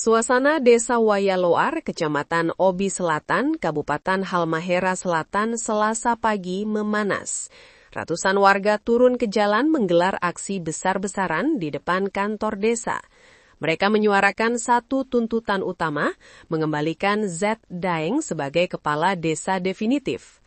Suasana Desa Wayaloar, Kecamatan Obi Selatan, Kabupaten Halmahera Selatan, Selasa pagi memanas. Ratusan warga turun ke jalan menggelar aksi besar-besaran di depan kantor desa. Mereka menyuarakan satu tuntutan utama, mengembalikan Z. Daeng sebagai kepala desa definitif.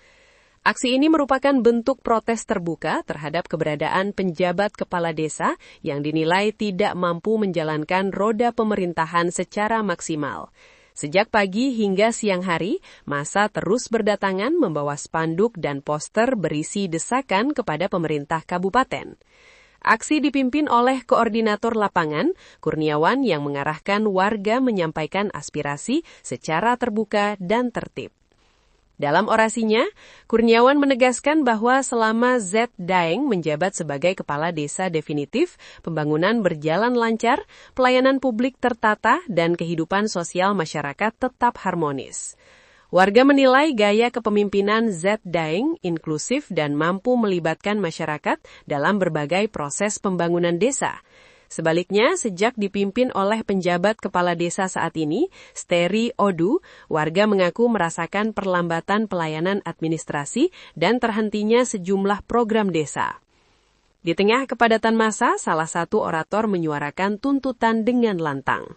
Aksi ini merupakan bentuk protes terbuka terhadap keberadaan penjabat kepala desa yang dinilai tidak mampu menjalankan roda pemerintahan secara maksimal. Sejak pagi hingga siang hari, massa terus berdatangan membawa spanduk dan poster berisi desakan kepada pemerintah kabupaten. Aksi dipimpin oleh koordinator lapangan, Kurniawan, yang mengarahkan warga menyampaikan aspirasi secara terbuka dan tertib. Dalam orasinya, Kurniawan menegaskan bahwa selama Z. Daeng menjabat sebagai kepala desa definitif, pembangunan berjalan lancar, pelayanan publik tertata, dan kehidupan sosial masyarakat tetap harmonis. Warga menilai gaya kepemimpinan Z. Daeng inklusif dan mampu melibatkan masyarakat dalam berbagai proses pembangunan desa. Sebaliknya, sejak dipimpin oleh penjabat kepala desa saat ini, Steri Odu, warga mengaku merasakan perlambatan pelayanan administrasi dan terhentinya sejumlah program desa. Di tengah kepadatan massa, salah satu orator menyuarakan tuntutan dengan lantang.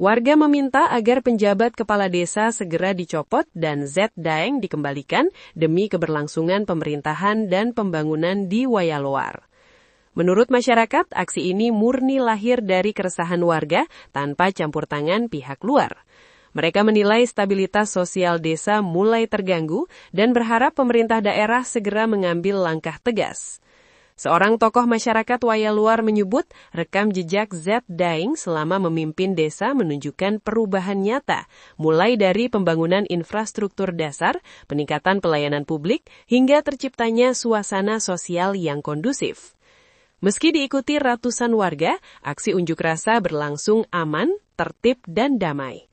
Warga meminta agar penjabat kepala desa segera dicopot dan Z. Daeng dikembalikan demi keberlangsungan pemerintahan dan pembangunan di Wayaloar. Menurut masyarakat, aksi ini murni lahir dari keresahan warga tanpa campur tangan pihak luar. Mereka menilai stabilitas sosial desa mulai terganggu dan berharap pemerintah daerah segera mengambil langkah tegas. Seorang tokoh masyarakat Wayaloar menyebut rekam jejak Z. Daeng selama memimpin desa menunjukkan perubahan nyata, mulai dari pembangunan infrastruktur dasar, peningkatan pelayanan publik, hingga terciptanya suasana sosial yang kondusif. Meski diikuti ratusan warga, aksi unjuk rasa berlangsung aman, tertib, dan damai.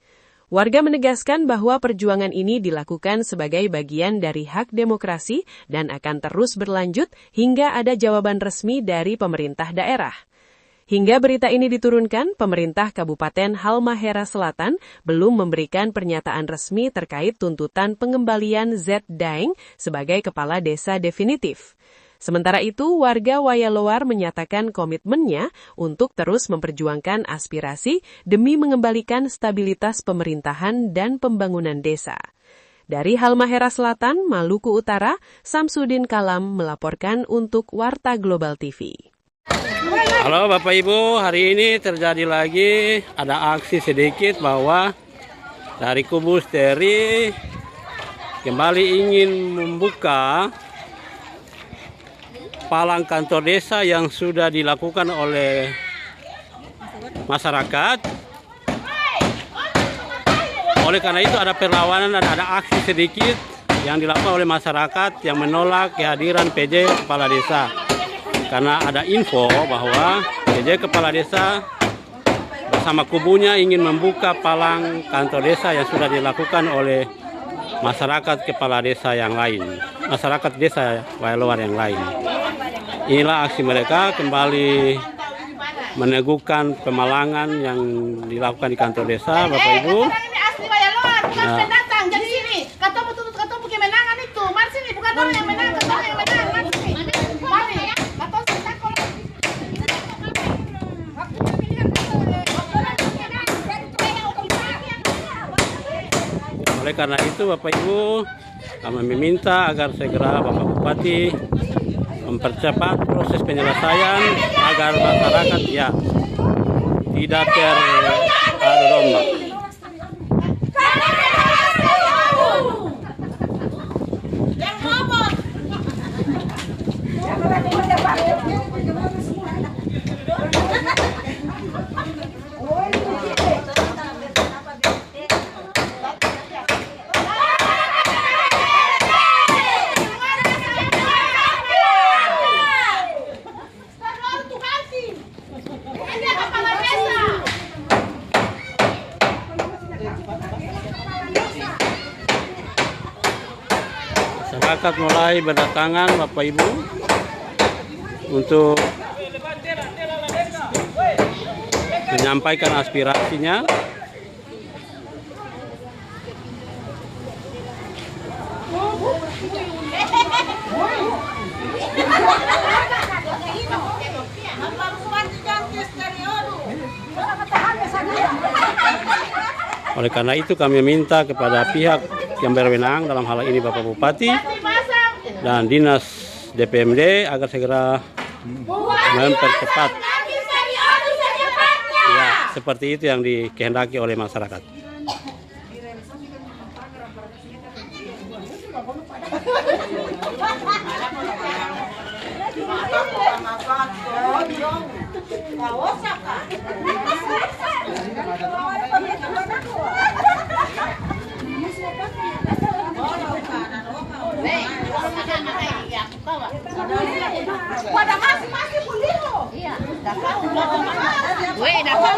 Warga menegaskan bahwa perjuangan ini dilakukan sebagai bagian dari hak demokrasi dan akan terus berlanjut hingga ada jawaban resmi dari pemerintah daerah. Hingga berita ini diturunkan, pemerintah Kabupaten Halmahera Selatan belum memberikan pernyataan resmi terkait tuntutan pengembalian Z. Daeng sebagai kepala desa definitif. Sementara itu, warga Wayaloar menyatakan komitmennya untuk terus memperjuangkan aspirasi demi mengembalikan stabilitas pemerintahan dan pembangunan desa. Dari Halmahera Selatan, Maluku Utara, Samsudin Kalam melaporkan untuk Warta Global TV. Halo Bapak Ibu, hari ini terjadi lagi ada aksi sedikit bahwa dari kubu Steri kembali ingin membuka palang kantor desa yang sudah dilakukan oleh masyarakat. Oleh karena itu ada perlawanan dan ada aksi sedikit yang dilakukan oleh masyarakat yang menolak kehadiran PJ Kepala Desa. Karena ada info bahwa PJ Kepala Desa bersama kubunya ingin membuka palang kantor desa yang sudah dilakukan oleh masyarakat kepala desa yang lain, masyarakat desa Wayaloar yang lain. Inilah aksi mereka kembali meneguhkan pemalangan yang dilakukan di kantor desa, Bapak Ibu. Ini asli Wayaloar, bukan pendatang. Jadi sini, kata kemenangan itu, mari sini, bukan orang yang menang, kata yang menang, mari sini. Mari, kata sentak kalau. Oleh karena itu, Bapak Ibu, kami meminta agar segera Bapak Bupati mempercepat proses penyelesaian agar masyarakat tidak teradu domba. Masyarakat mulai berdatangan Bapak Ibu untuk menyampaikan aspirasinya. Oleh karena itu kami minta kepada pihak yang berwenang, dalam hal ini Bapak Bupati dan Dinas DPMD, agar segera mempercepat. Ya, seperti itu yang dikehendaki oleh masyarakat. Pada masih pulih. Iya, dapat. Weh, dapat.